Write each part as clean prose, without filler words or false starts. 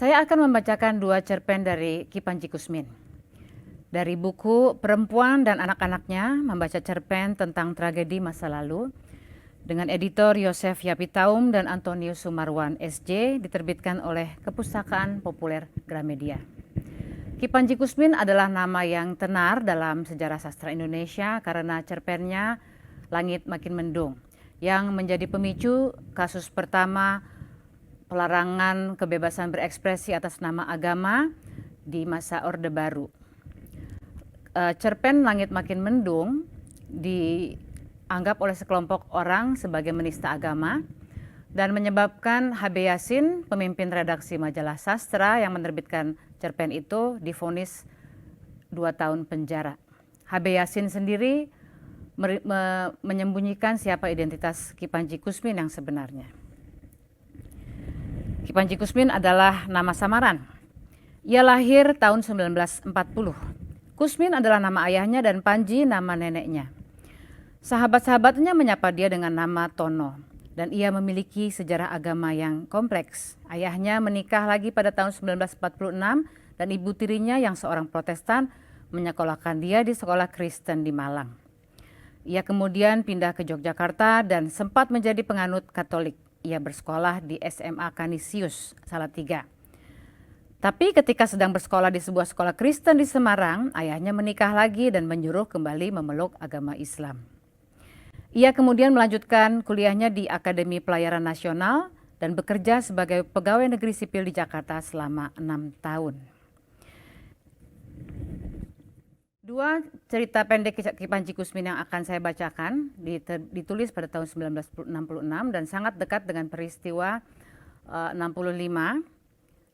Saya akan membacakan 2 cerpen dari Ki Panji Kusmin. Dari buku Perempuan dan Anak-anaknya, membaca cerpen tentang tragedi masa lalu, dengan editor Yosef Yapitaum dan Antonius Sumarwan SJ, diterbitkan oleh Kepustakaan Populer Gramedia. Ki Panji Kusmin adalah nama yang tenar dalam sejarah sastra Indonesia karena cerpennya Langit Makin Mendung, yang menjadi pemicu kasus pertama pelarangan kebebasan berekspresi atas nama agama di masa Orde Baru. Cerpen Langit Makin Mendung dianggap oleh sekelompok orang sebagai menista agama dan menyebabkan H.B. Yasin, pemimpin redaksi majalah sastra yang menerbitkan cerpen itu, divonis 2 tahun penjara. H.B. Yasin sendiri menyembunyikan siapa identitas Ki Panji Kusmin yang sebenarnya. Ki Panji Kusmin adalah nama samaran. Ia lahir tahun 1940. Kusmin adalah nama ayahnya dan Panji nama neneknya. Sahabat-sahabatnya menyapa dia dengan nama Tono, dan ia memiliki sejarah agama yang kompleks. Ayahnya menikah lagi pada tahun 1946 dan ibu tirinya yang seorang Protestan menyekolahkan dia di sekolah Kristen di Malang. Ia kemudian pindah ke Yogyakarta dan sempat menjadi penganut Katolik. Ia bersekolah di SMA Canisius, Salatiga. Tapi ketika sedang bersekolah di sebuah sekolah Kristen di Semarang, ayahnya menikah lagi dan menyuruh kembali memeluk agama Islam. Ia kemudian melanjutkan kuliahnya di Akademi Pelayaran Nasional dan bekerja sebagai pegawai negeri sipil di Jakarta selama 6 tahun. 2 cerita pendek Ki Panji Kusmin yang akan saya bacakan ditulis pada tahun 1966 dan sangat dekat dengan peristiwa 65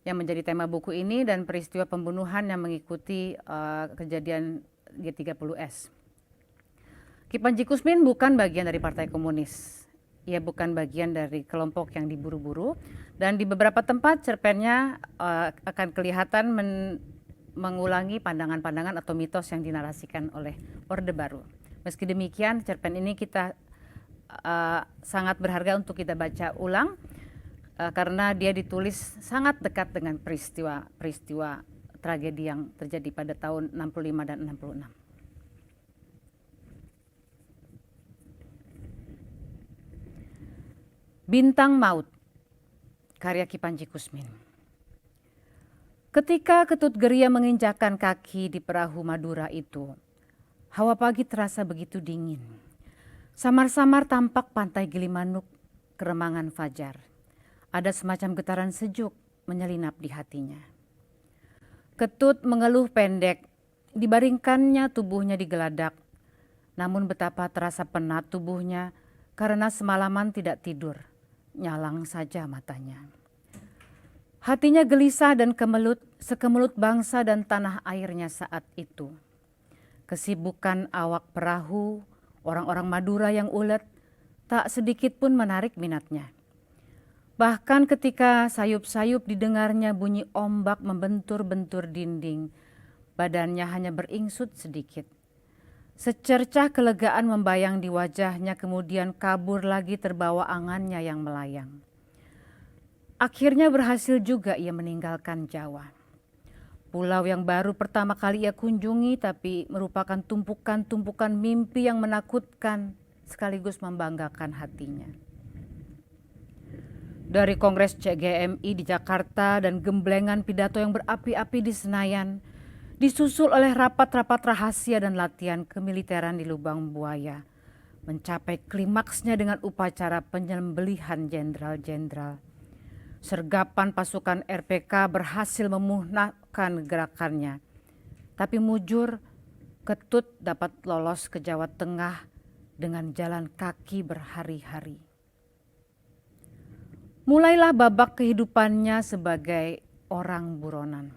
yang menjadi tema buku ini dan peristiwa pembunuhan yang mengikuti kejadian G30S. Ki Panji Kusmin bukan bagian dari Partai Komunis. Ia bukan bagian dari kelompok yang diburu-buru dan di beberapa tempat cerpennya akan kelihatan mengulangi pandangan-pandangan atau mitos yang dinarasikan oleh Orde Baru. Meski demikian, cerpen ini kita sangat berharga untuk kita baca ulang karena dia ditulis sangat dekat dengan peristiwa tragedi yang terjadi pada tahun 65 dan 66. Bintang Maut, karya Ki Panji Kusmin. Ketika Ketut Geria menginjakkan kaki di perahu Madura itu, hawa pagi terasa begitu dingin. Samar-samar tampak pantai Gilimanuk, keremangan fajar. Ada semacam getaran sejuk menyelinap di hatinya. Ketut mengeluh pendek, dibaringkannya tubuhnya digeladak. Namun betapa terasa penat tubuhnya karena semalaman tidak tidur, nyalang saja matanya. Hatinya gelisah dan sekemelut bangsa dan tanah airnya saat itu. Kesibukan awak perahu, orang-orang Madura yang ulet, tak sedikit pun menarik minatnya. Bahkan ketika sayup-sayup didengarnya bunyi ombak membentur-bentur dinding, badannya hanya beringsut sedikit. Secercah kelegaan membayang di wajahnya, kemudian kabur lagi terbawa angannya yang melayang. Akhirnya berhasil juga ia meninggalkan Jawa. Pulau yang baru pertama kali ia kunjungi tapi merupakan tumpukan-tumpukan mimpi yang menakutkan sekaligus membanggakan hatinya. Dari Kongres CGMI di Jakarta dan gemblengan pidato yang berapi-api di Senayan, disusul oleh rapat-rapat rahasia dan latihan kemiliteran di Lubang Buaya, mencapai klimaksnya dengan upacara penyembelihan jenderal-jenderal. Sergapan pasukan RPK berhasil memusnahkan gerakannya. Tapi mujur, Ketut dapat lolos ke Jawa Tengah dengan jalan kaki berhari-hari. Mulailah babak kehidupannya sebagai orang buronan.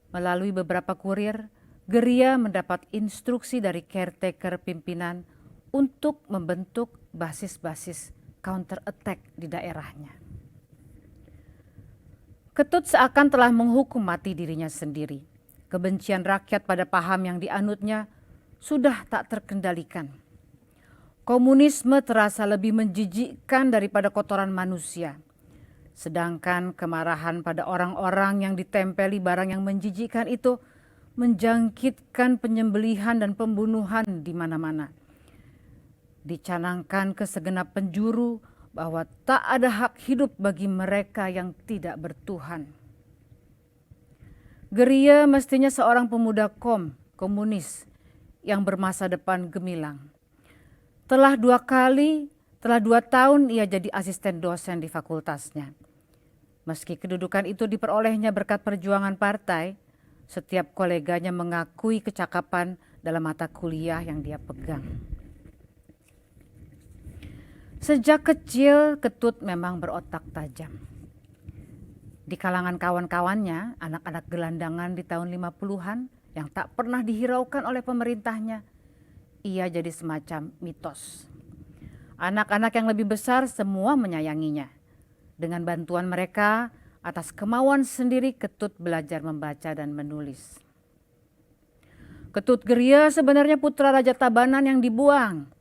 Melalui beberapa kurir, Geria mendapat instruksi dari caretaker pimpinan untuk membentuk basis-basis counter attack di daerahnya. Ketut seakan telah menghukum mati dirinya sendiri. Kebencian rakyat pada paham yang dianutnya sudah tak terkendalikan. Komunisme terasa lebih menjijikkan daripada kotoran manusia. Sedangkan kemarahan pada orang-orang yang ditempeli barang yang menjijikkan itu menjangkitkan penyembelihan dan pembunuhan di mana-mana. Dicanangkan ke segenap penjuru bahwa tak ada hak hidup bagi mereka yang tidak bertuhan. Geria mestinya seorang pemuda komunis yang bermasa depan gemilang. Telah 2 tahun ia jadi asisten dosen di fakultasnya. Meski kedudukan itu diperolehnya berkat perjuangan partai, setiap koleganya mengakui kecakapan dalam mata kuliah yang dia pegang. Sejak kecil, Ketut memang berotak tajam. Di kalangan kawan-kawannya, anak-anak gelandangan di tahun 50-an yang tak pernah dihiraukan oleh pemerintahnya, ia jadi semacam mitos. Anak-anak yang lebih besar semua menyayanginya. Dengan bantuan mereka, atas kemauan sendiri Ketut belajar membaca dan menulis. Ketut Geria sebenarnya putra Raja Tabanan yang dibuang.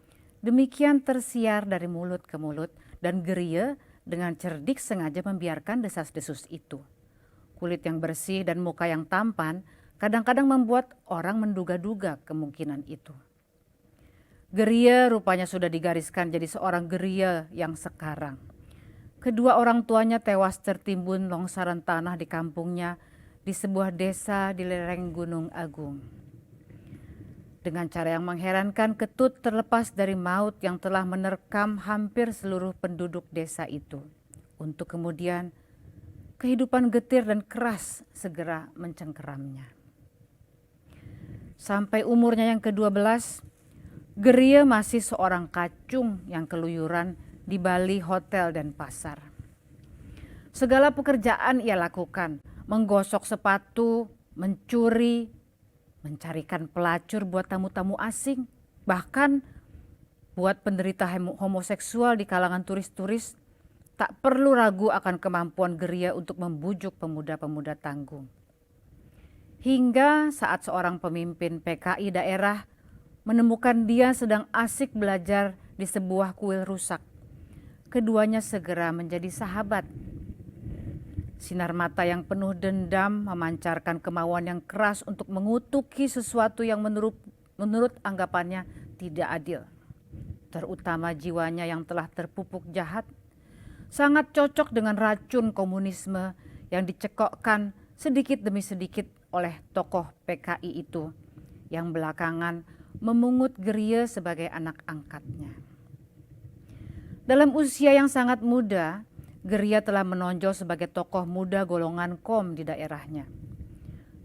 Demikian tersiar dari mulut ke mulut, dan Geria dengan cerdik sengaja membiarkan desas-desus itu. Kulit yang bersih dan muka yang tampan kadang-kadang membuat orang menduga-duga kemungkinan itu. Geria rupanya sudah digariskan jadi seorang Geria yang sekarang. Kedua orang tuanya tewas tertimbun longsoran tanah di kampungnya di sebuah desa di lereng Gunung Agung. Dengan cara yang mengherankan, Ketut terlepas dari maut yang telah menerkam hampir seluruh penduduk desa itu. Untuk kemudian kehidupan getir dan keras segera mencengkeramnya. Sampai umurnya yang ke-12, Geria masih seorang kacung yang keluyuran di bali hotel dan pasar. Segala pekerjaan ia lakukan, menggosok sepatu, mencuri, mencarikan pelacur buat tamu-tamu asing, bahkan buat penderita homoseksual di kalangan turis-turis. Tak perlu ragu akan kemampuan Geria untuk membujuk pemuda-pemuda tanggung. Hingga saat seorang pemimpin PKI daerah menemukan dia sedang asik belajar di sebuah kuil rusak, keduanya segera menjadi sahabat. Sinar mata yang penuh dendam memancarkan kemauan yang keras untuk mengutuki sesuatu yang menurut anggapannya tidak adil, terutama jiwanya yang telah terpupuk jahat. Sangat cocok dengan racun komunisme yang dicekokkan sedikit demi sedikit oleh tokoh PKI itu, yang belakangan memungut Geria sebagai anak angkatnya. Dalam usia yang sangat muda, Geria telah menonjol sebagai tokoh muda golongan KOM di daerahnya.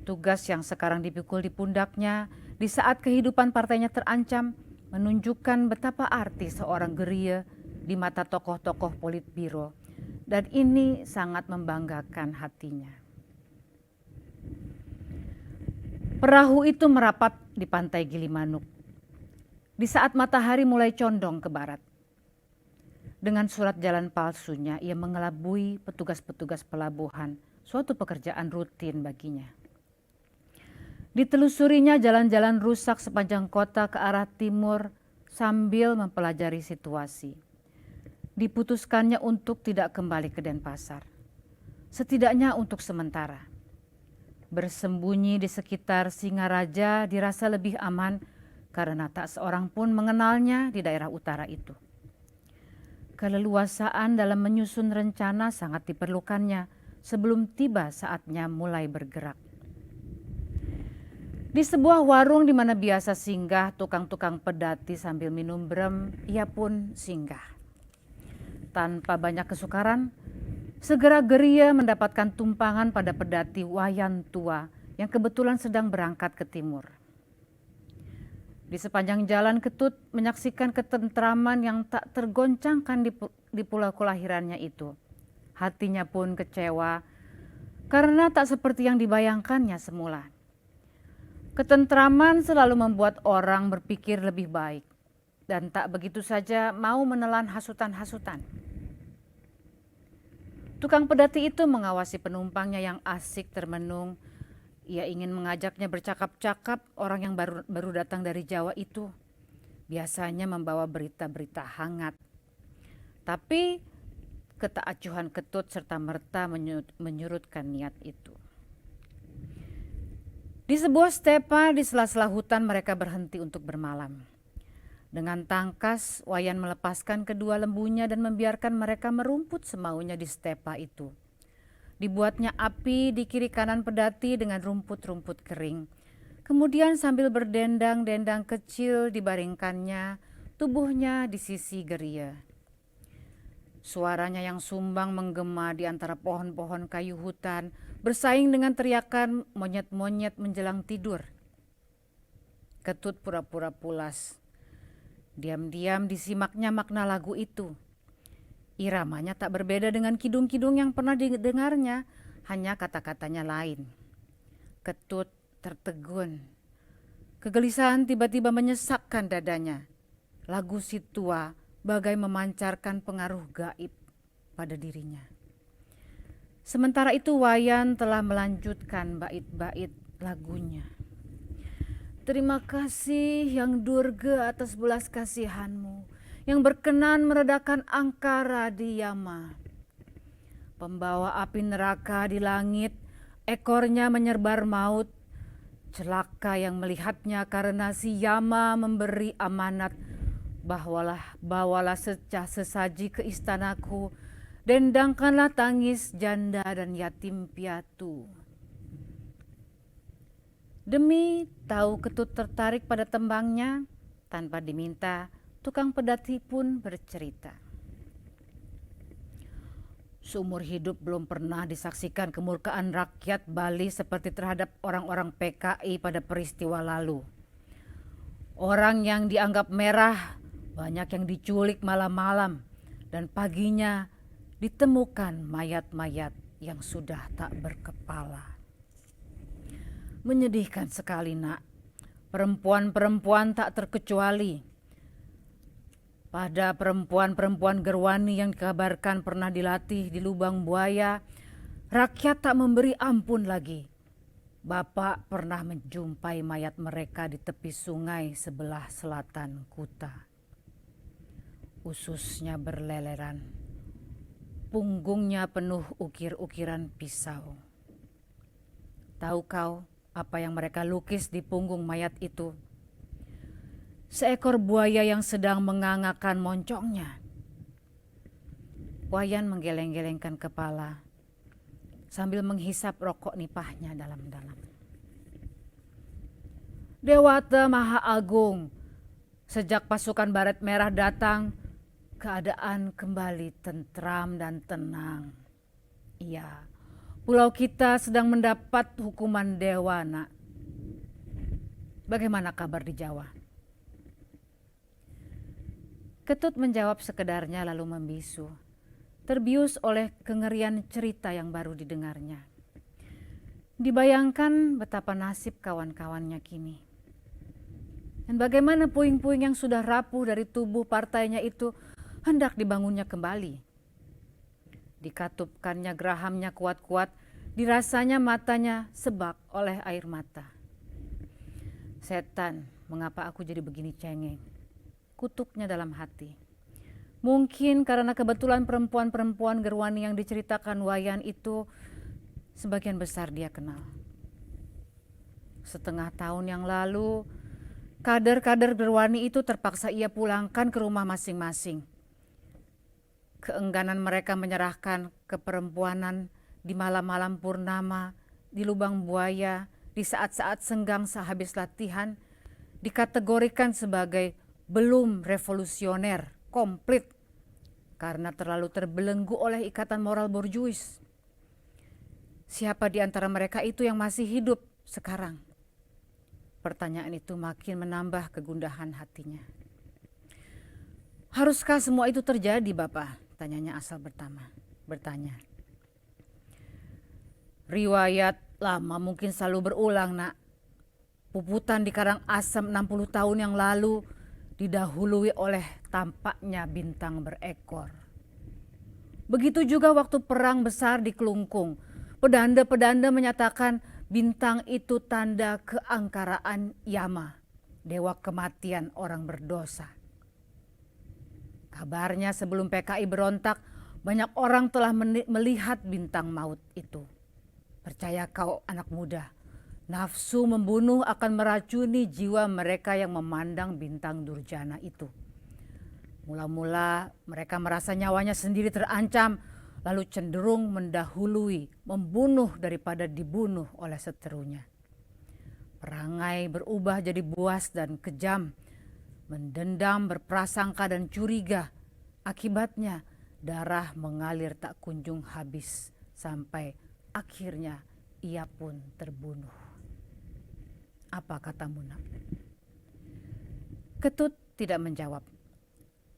Tugas yang sekarang dipikul di pundaknya di saat kehidupan partainya terancam menunjukkan betapa arti seorang Geria di mata tokoh-tokoh Politbiro, dan ini sangat membanggakan hatinya. Perahu itu merapat di pantai Gilimanuk di saat matahari mulai condong ke barat. Dengan surat jalan palsunya, ia mengelabui petugas-petugas pelabuhan, suatu pekerjaan rutin baginya. Ditelusurinya jalan-jalan rusak sepanjang kota ke arah timur sambil mempelajari situasi. Diputuskannya untuk tidak kembali ke Denpasar, setidaknya untuk sementara. Bersembunyi di sekitar Singaraja dirasa lebih aman karena tak seorang pun mengenalnya di daerah utara itu. Keleluasaan dalam menyusun rencana sangat diperlukannya sebelum tiba saatnya mulai bergerak. Di sebuah warung di mana biasa singgah tukang-tukang pedati sambil minum brem, ia pun singgah. Tanpa banyak kesukaran, segera Geria mendapatkan tumpangan pada pedati Wayan tua yang kebetulan sedang berangkat ke timur. Di sepanjang jalan Ketut menyaksikan ketentraman yang tak tergoncangkan di pulau kelahirannya itu. Hatinya pun kecewa karena tak seperti yang dibayangkannya semula. Ketentraman selalu membuat orang berpikir lebih baik dan tak begitu saja mau menelan hasutan-hasutan. Tukang pedati itu mengawasi penumpangnya yang asik termenung. Ia ingin mengajaknya bercakap-cakap. Orang yang baru datang dari Jawa itu biasanya membawa berita-berita hangat. Tapi ketaacuhan Ketut serta-merta menyurutkan niat itu. Di sebuah stepa di sela-sela hutan mereka berhenti untuk bermalam. Dengan tangkas, Wayan melepaskan kedua lembunya dan membiarkan mereka merumput semaunya di stepa itu. Dibuatnya api di kiri kanan pedati dengan rumput-rumput kering. Kemudian sambil berdendang-dendang kecil dibaringkannya tubuhnya di sisi geria. Suaranya yang sumbang menggema di antara pohon-pohon kayu hutan bersaing dengan teriakan monyet-monyet menjelang tidur. Ketut pura-pura pulas. Diam-diam disimaknya makna lagu itu. Iramanya tak berbeda dengan kidung-kidung yang pernah didengarnya, hanya kata-katanya lain. Ketut tertegun. Kegelisahan tiba-tiba menyesakkan dadanya. Lagu si tua bagai memancarkan pengaruh gaib pada dirinya. Sementara itu Wayan telah melanjutkan bait-bait lagunya. Terima kasih Yang Durga atas belas kasihanmu yang berkenan meredakan angkara di Yama. Pembawa api neraka di langit, ekornya menyerbar maut. Celaka yang melihatnya karena si Yama memberi amanat, bawalah secah sesaji ke istanaku, dendangkanlah tangis janda dan yatim piatu. Demi tahu Ketut tertarik pada tembangnya, tanpa diminta, tukang pedati pun bercerita. Seumur hidup belum pernah disaksikan kemurkaan rakyat Bali seperti terhadap orang-orang PKI pada peristiwa lalu. Orang yang dianggap merah banyak yang diculik malam-malam dan paginya ditemukan mayat-mayat yang sudah tak berkepala. Menyedihkan sekali, nak. Perempuan-perempuan tak terkecuali. Pada perempuan-perempuan Gerwani yang dikabarkan pernah dilatih di lubang buaya, rakyat tak memberi ampun lagi. Bapak pernah menjumpai mayat mereka di tepi sungai sebelah selatan Kuta. Ususnya berleleran, punggungnya penuh ukir-ukiran pisau. Tahu kau apa yang mereka lukis di punggung mayat itu? Seekor buaya yang sedang mengangakan moncongnya. Wayan menggeleng-gelengkan kepala sambil menghisap rokok nipahnya dalam-dalam. Dewata Maha Agung, sejak pasukan Baret Merah datang, keadaan kembali tentram dan tenang. Iya, pulau kita sedang mendapat hukuman dewa, nak. Bagaimana kabar di Jawa? Ketut menjawab sekedarnya lalu membisu, terbius oleh kengerian cerita yang baru didengarnya. Dibayangkan betapa nasib kawan-kawannya kini. Dan bagaimana puing-puing yang sudah rapuh dari tubuh partainya itu hendak dibangunnya kembali. Dikatupkannya gerahamnya kuat-kuat, dirasanya matanya sebak oleh air mata. Setan, mengapa aku jadi begini cengeng? Kutuknya dalam hati. Mungkin karena kebetulan perempuan-perempuan Gerwani yang diceritakan Wayan itu sebagian besar dia kenal. Setengah tahun yang lalu, kader-kader Gerwani itu terpaksa ia pulangkan ke rumah masing-masing. Keengganan mereka menyerahkan keperempuanan di malam-malam purnama, di lubang buaya, di saat-saat senggang sehabis latihan, dikategorikan sebagai belum revolusioner komplit karena terlalu terbelenggu oleh ikatan moral borjuis. Siapa di antara mereka itu yang masih hidup sekarang? Pertanyaan itu makin menambah kegundahan hatinya. Haruskah semua itu terjadi, Bapak? Tanyanya asal bertanya. Riwayat lama mungkin selalu berulang, nak. Puputan di Karangasem 60 tahun yang lalu didahului oleh tampaknya bintang berekor. Begitu juga waktu perang besar di Kelungkung. Pedanda-pedanda menyatakan bintang itu tanda keangkaraan Yama, dewa kematian orang berdosa. Kabarnya sebelum PKI berontak, Banyak orang telah melihat bintang maut itu. Percaya kau anak muda, nafsu membunuh akan meracuni jiwa mereka yang memandang bintang durjana itu. Mula-mula mereka merasa nyawanya sendiri terancam, lalu cenderung mendahului, membunuh daripada dibunuh oleh seterunya. Perangai berubah jadi buas dan kejam, mendendam, berprasangka dan curiga. Akibatnya darah mengalir tak kunjung habis sampai akhirnya ia pun terbunuh. Apa katamu, Nak? Ketut tidak menjawab.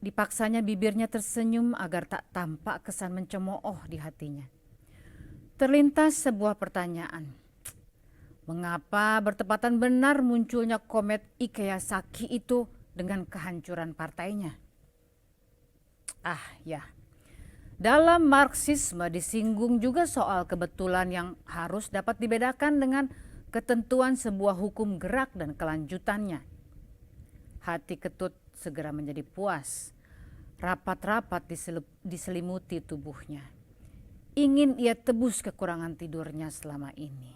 Dipaksanya bibirnya tersenyum agar tak tampak kesan mencemooh di hatinya. Terlintas sebuah pertanyaan. Mengapa bertepatan benar munculnya komet Ikeya Saki itu dengan kehancuran partainya? Ah ya, dalam Marxisme disinggung juga soal kebetulan yang harus dapat dibedakan dengan ketentuan sebuah hukum gerak dan kelanjutannya. Hati Ketut segera menjadi puas. Rapat-rapat diselimuti tubuhnya. Ingin ia tebus kekurangan tidurnya selama ini.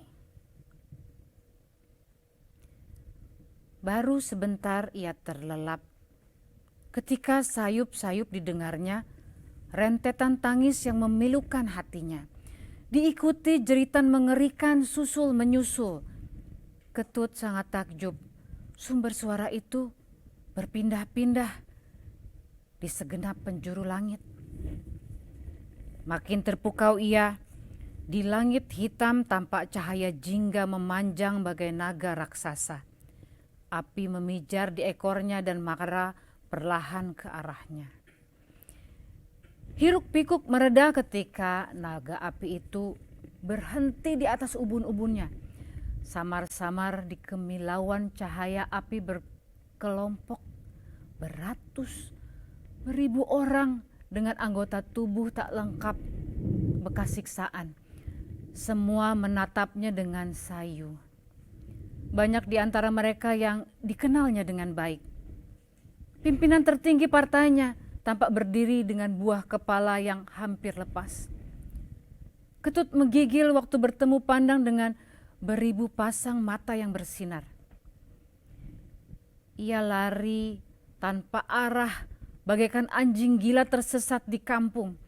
Baru sebentar ia terlelap ketika sayup-sayup didengarnya rentetan tangis yang memilukan hatinya. Diikuti jeritan mengerikan susul menyusul. Ketut sangat takjub. Sumber suara itu berpindah-pindah di segenap penjuru langit. Makin terpukau ia, di langit hitam tampak cahaya jingga memanjang bagai naga raksasa. Api memijar di ekornya dan mara perlahan ke arahnya. Hiruk pikuk mereda ketika naga api itu berhenti di atas ubun-ubunnya. Samar-samar di kemilauan cahaya api berkelompok beratus, beribu orang dengan anggota tubuh tak lengkap bekas siksaan. Semua menatapnya dengan sayu. Banyak di antara mereka yang dikenalnya dengan baik. Pimpinan tertinggi partainya tampak berdiri dengan buah kepala yang hampir lepas. Ketut menggigil waktu bertemu pandang dengan beribu pasang mata yang bersinar. Ia lari tanpa arah, bagaikan anjing gila tersesat di kampung.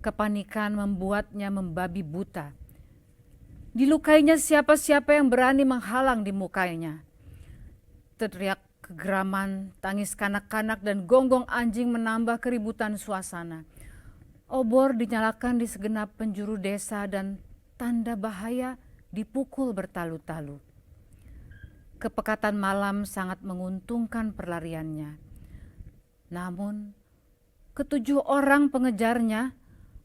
Kepanikan membuatnya membabi buta. Dilukainya siapa-siapa yang berani menghalang di mukanya. Teriak kegeraman, tangis kanak-kanak dan gonggong anjing menambah keributan suasana. Obor dinyalakan di segenap penjuru desa dan tanda bahaya dipukul bertalu-talu. Kepekatan malam sangat menguntungkan perlariannya. Namun, ketujuh orang pengejarnya,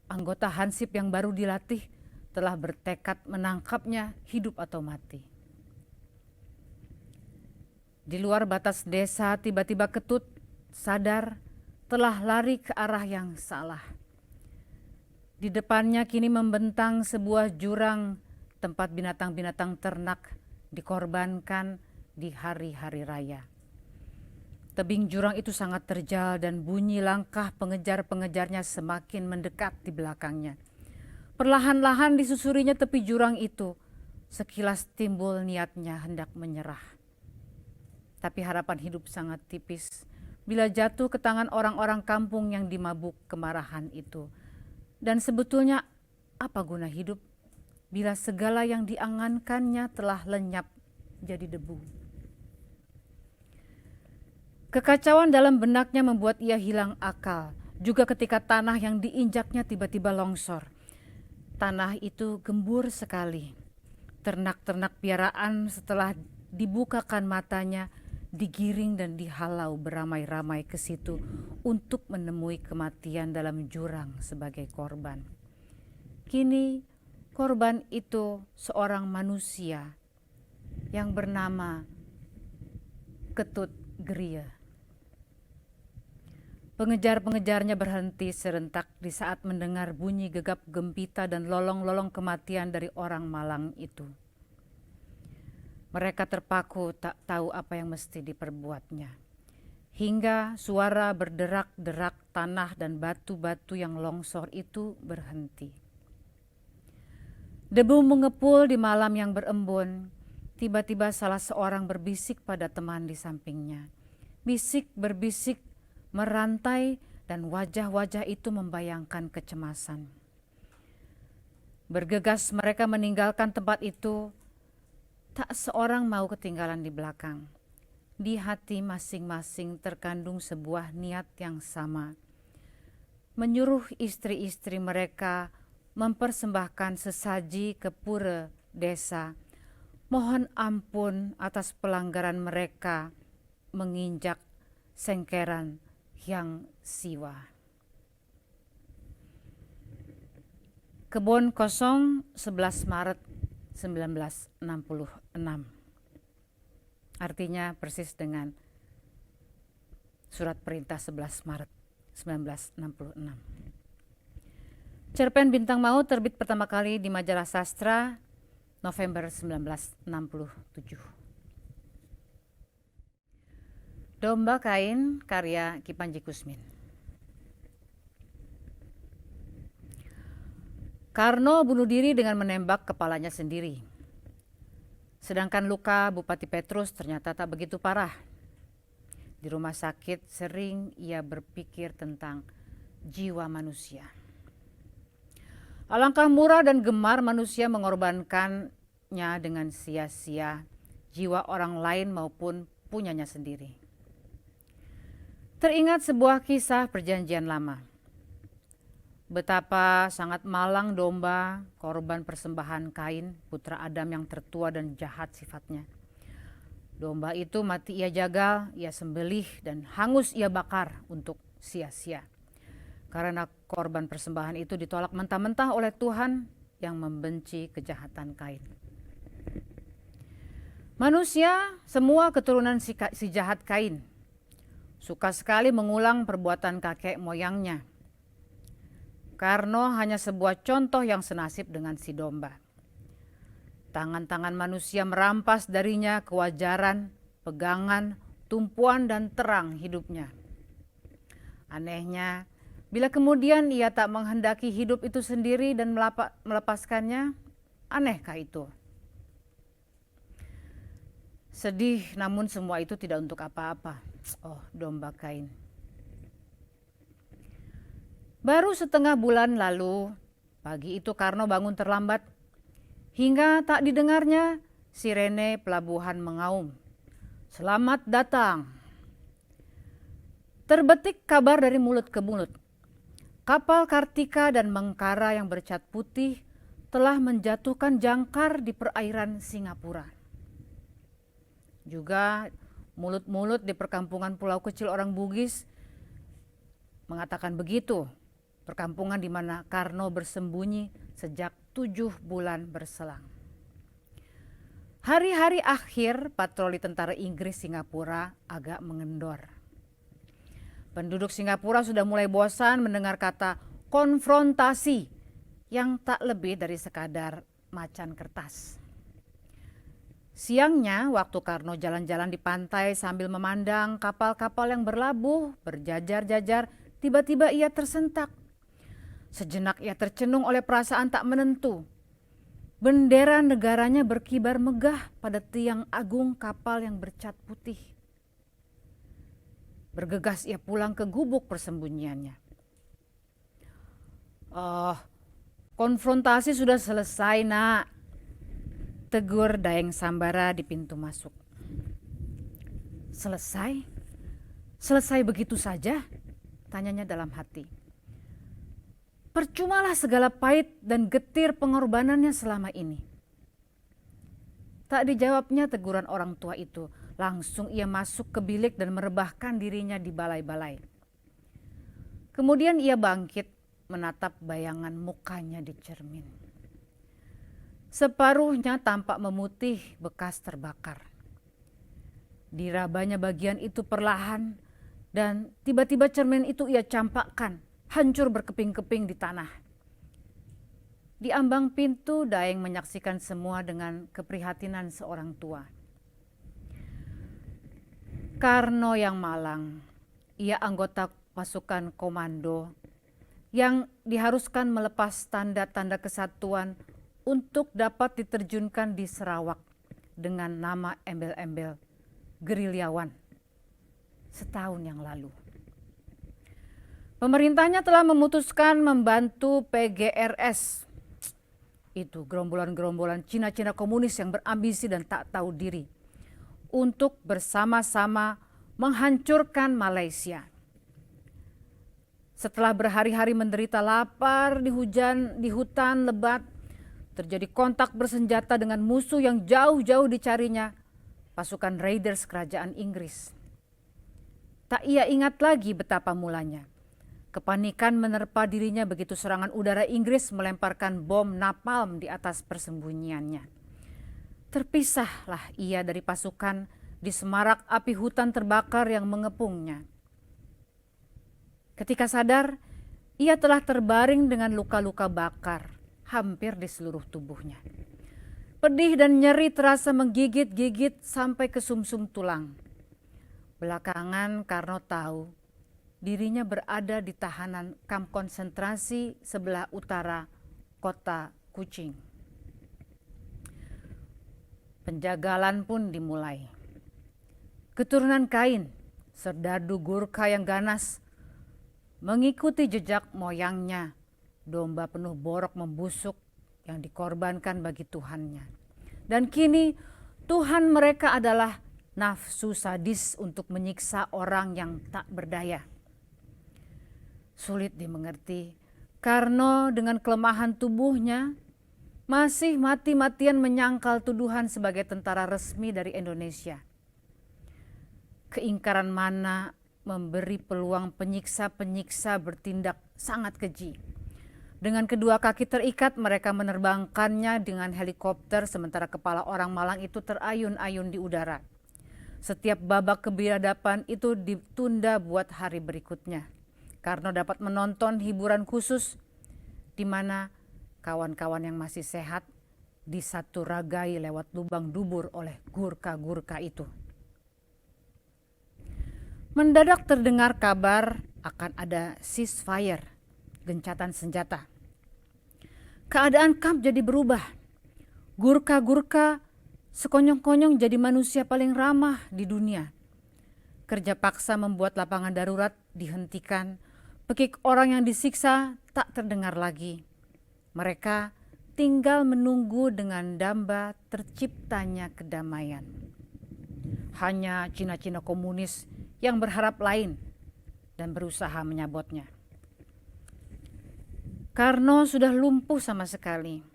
anggota Hansip yang baru dilatih, telah bertekad menangkapnya hidup atau mati. Di luar batas desa, tiba-tiba Ketut sadar telah lari ke arah yang salah. Di depannya kini membentang sebuah jurang tempat binatang-binatang ternak dikorbankan di hari-hari raya. Tebing jurang itu sangat terjal dan bunyi langkah pengejar-pengejarnya semakin mendekat di belakangnya. Perlahan-lahan disusurinya tepi jurang itu. Sekilas timbul niatnya hendak menyerah. Tapi harapan hidup sangat tipis bila jatuh ke tangan orang-orang kampung yang dimabuk kemarahan itu. Dan sebetulnya apa guna hidup bila segala yang diangankannya telah lenyap jadi debu. Kekacauan dalam benaknya membuat ia hilang akal. Juga ketika tanah yang diinjaknya tiba-tiba longsor. Tanah itu gembur sekali. Ternak-ternak piaraan setelah dibukakan matanya digiring dan dihalau beramai-ramai ke situ untuk menemui kematian dalam jurang sebagai korban. Kini korban itu seorang manusia yang bernama Ketut Geria. Pengejar-pengejarnya berhenti serentak di saat mendengar bunyi gegap gempita dan lolong-lolong kematian dari orang malang itu. Mereka terpaku tak tahu apa yang mesti diperbuatnya. hingga suara berderak-derak tanah dan batu-batu yang longsor itu berhenti. Debu mengepul di malam yang berembun. Tiba-tiba salah seorang berbisik pada teman di sampingnya. Bisik berbisik merantai dan wajah-wajah itu membayangkan kecemasan. Bergegas mereka meninggalkan tempat itu. Tak seorang mau ketinggalan di belakang. Di hati masing-masing terkandung sebuah niat yang sama. Menyuruh istri-istri mereka mempersembahkan sesaji ke pura desa. Mohon ampun atas pelanggaran mereka menginjak sengkeran Hyang Siwa. Kebon Kosong 11 Maret 1966. Artinya persis dengan surat perintah 11 Maret 1966. Cerpen Bintang Maut terbit pertama kali di majalah Sastra November 1967. Domba Kain karya Ki Panji Kusmin. Karno bunuh diri dengan menembak kepalanya sendiri. Sedangkan luka Bupati Petrus ternyata tak begitu parah. Di rumah sakit sering ia berpikir tentang jiwa manusia. Alangkah murah dan gemar manusia mengorbankannya dengan sia-sia jiwa orang lain maupun punyanya sendiri. Teringat sebuah kisah perjanjian lama. Betapa sangat malang domba, korban persembahan Kain, putra Adam yang tertua dan jahat sifatnya. Domba itu mati ia jagal, ia sembelih dan hangus ia bakar untuk sia-sia. Karena korban persembahan itu ditolak mentah-mentah oleh Tuhan yang membenci kejahatan Kain. Manusia, semua keturunan si jahat Kain, suka sekali mengulang perbuatan kakek moyangnya. Karno hanya sebuah contoh yang senasib dengan si domba. Tangan-tangan manusia merampas darinya kewajaran, pegangan, tumpuan dan terang hidupnya. Anehnya, bila kemudian ia tak menghendaki hidup itu sendiri dan melepaskannya, anehkah itu? Sedih, namun semua itu tidak untuk apa-apa. Oh, domba Kain. Baru setengah bulan lalu, pagi itu Karno bangun terlambat, hingga tak didengarnya sirene pelabuhan mengaum. Selamat datang. Terbetik kabar dari mulut ke mulut. Kapal Kartika dan Mengkara yang bercat putih telah menjatuhkan jangkar di perairan Singapura. Juga mulut-mulut di perkampungan pulau kecil orang Bugis mengatakan begitu. Perkampungan di mana Karno bersembunyi sejak 7 bulan berselang. Hari-hari akhir patroli tentara Inggris Singapura agak mengendor. Penduduk Singapura sudah mulai bosan mendengar kata konfrontasi yang tak lebih dari sekadar macan kertas. Siangnya waktu Karno jalan-jalan di pantai sambil memandang kapal-kapal yang berlabuh berjajar-jajar, tiba-tiba ia tersentak. Sejenak ia tercenung oleh perasaan tak menentu. Bendera negaranya berkibar megah pada tiang agung kapal yang bercat putih. Bergegas ia pulang ke gubuk persembunyiannya. Oh, konfrontasi sudah selesai, nak, tegur Daeng Sambara di pintu masuk. Selesai? Selesai begitu saja? Tanyanya dalam hati. Percumalah segala pahit dan getir pengorbanannya selama ini. Tak dijawabnya teguran orang tua itu. Langsung ia masuk ke bilik dan merebahkan dirinya di balai-balai. Kemudian ia bangkit menatap bayangan mukanya di cermin. Separuhnya tampak memutih bekas terbakar. Dirabanya bagian itu perlahan dan tiba-tiba cermin itu ia campakkan. Hancur berkeping-keping di tanah. Di ambang pintu, Daeng menyaksikan semua dengan keprihatinan seorang tua. Karno yang malang, ia anggota pasukan komando yang diharuskan melepas tanda-tanda kesatuan untuk dapat diterjunkan di Sarawak dengan nama embel-embel gerilyawan setahun yang lalu. Pemerintahnya telah memutuskan membantu PGRS, itu gerombolan-gerombolan Cina-Cina komunis yang berambisi dan tak tahu diri, untuk bersama-sama menghancurkan Malaysia. Setelah berhari-hari menderita lapar di hutan lebat, terjadi kontak bersenjata dengan musuh yang jauh-jauh dicarinya, pasukan Raiders kerajaan Inggris. Tak ia ingat lagi betapa mulanya. Kepanikan menerpa dirinya begitu serangan udara Inggris melemparkan bom napalm di atas persembunyiannya. Terpisahlah ia dari pasukan di semarak api hutan terbakar yang mengepungnya. Ketika sadar, ia telah terbaring dengan luka-luka bakar hampir di seluruh tubuhnya. Pedih dan nyeri terasa menggigit-gigit sampai ke sumsum tulang. Belakangan Karno tahu dirinya berada di tahanan kamp konsentrasi sebelah utara kota Kuching. Penjagalan pun dimulai. Keturunan Kain, serdadu Gurkha yang ganas, mengikuti jejak moyangnya, domba penuh borok membusuk yang dikorbankan bagi Tuhannya. Dan kini Tuhan mereka adalah nafsu sadis untuk menyiksa orang yang tak berdaya. Sulit dimengerti, Karno dengan kelemahan tubuhnya masih mati-matian menyangkal tuduhan sebagai tentara resmi dari Indonesia. Keingkaran mana memberi peluang penyiksa-penyiksa bertindak sangat keji. Dengan kedua kaki terikat, mereka menerbangkannya dengan helikopter sementara kepala orang malang itu terayun-ayun di udara. Setiap babak kebiadaban itu ditunda buat hari berikutnya. Karno dapat menonton hiburan khusus di mana kawan-kawan yang masih sehat disaturagai lewat lubang dubur oleh Gurkha-Gurkha itu. Mendadak terdengar kabar akan ada ceasefire, gencatan senjata. Keadaan kamp jadi berubah. Gurkha-Gurkha sekonyong-konyong jadi manusia paling ramah di dunia. Kerja paksa membuat lapangan darurat dihentikan. Pekik orang yang disiksa tak terdengar lagi. Mereka tinggal menunggu dengan damba terciptanya kedamaian. Hanya Cina-Cina komunis yang berharap lain dan berusaha menyabotnya. Karno sudah lumpuh sama sekali.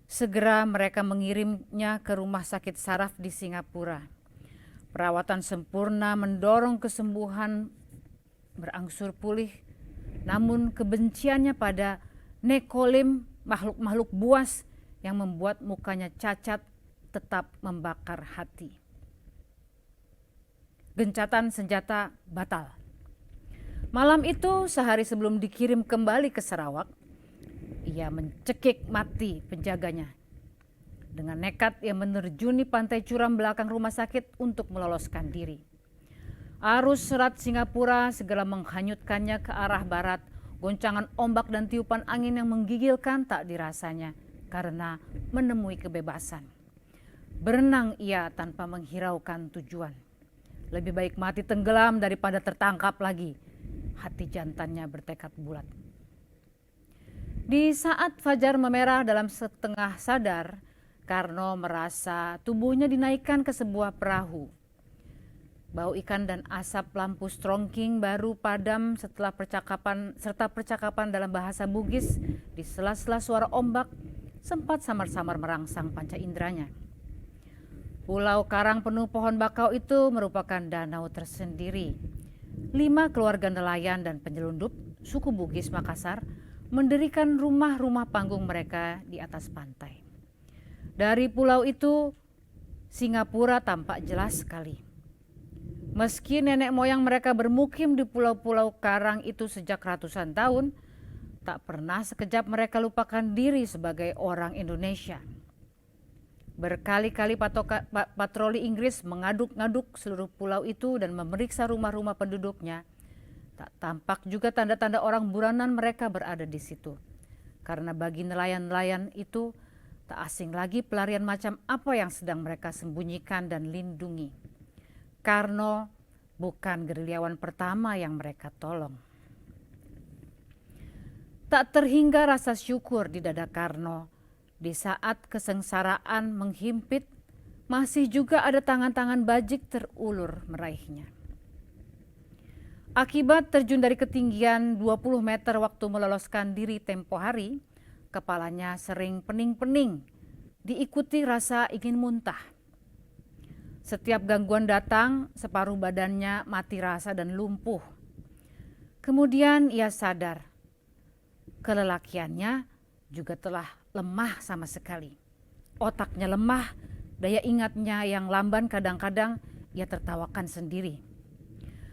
Segera mereka mengirimnya ke rumah sakit saraf di Singapura. Perawatan sempurna mendorong kesembuhan berangsur pulih, namun kebenciannya pada Nekolim, makhluk-makhluk buas yang membuat mukanya cacat, tetap membakar hati. Gencatan senjata batal. Malam itu, sehari sebelum dikirim kembali ke Sarawak, ia mencekik mati penjaganya. Dengan nekat ia menerjuni pantai curam belakang rumah sakit untuk meloloskan diri. Arus serat Singapura segera menghanyutkannya ke arah barat. Goncangan ombak dan tiupan angin yang menggigilkan tak dirasanya karena menemui kebebasan. Berenang ia tanpa menghiraukan tujuan. Lebih baik mati tenggelam daripada tertangkap lagi. Hati jantannya bertekad bulat. Di saat fajar memerah dalam setengah sadar, Karno merasa tubuhnya dinaikkan ke sebuah perahu. Bau ikan dan asap lampu strongking baru padam setelah percakapan dalam bahasa Bugis di sela-sela suara ombak sempat samar-samar merangsang panca inderanya. Pulau karang penuh pohon bakau itu merupakan danau tersendiri. 5 keluarga nelayan dan penyelundup suku Bugis Makassar mendirikan rumah-rumah panggung mereka di atas pantai. Dari pulau itu, Singapura tampak jelas sekali. Meski nenek moyang mereka bermukim di pulau-pulau karang itu sejak ratusan tahun, tak pernah sekejap mereka lupakan diri sebagai orang Indonesia. Berkali-kali patroli Inggris mengaduk-ngaduk seluruh pulau itu dan memeriksa rumah-rumah penduduknya. Tak tampak juga tanda-tanda orang buranan mereka berada di situ. Karena bagi nelayan-nelayan itu tak asing lagi pelarian macam apa yang sedang mereka sembunyikan dan lindungi. Karno bukan gerilyawan pertama yang mereka tolong. Tak terhingga rasa syukur di dada Karno. Di saat kesengsaraan menghimpit, masih juga ada tangan-tangan bajik terulur meraihnya. Akibat terjun dari ketinggian 20 meter waktu meloloskan diri tempo hari, kepalanya sering pening-pening, diikuti rasa ingin muntah. Setiap gangguan datang, separuh badannya mati rasa dan lumpuh. Kemudian ia sadar, kelelakiannya juga telah lemah sama sekali. Otaknya lemah, daya ingatnya yang lamban kadang-kadang ia tertawakan sendiri.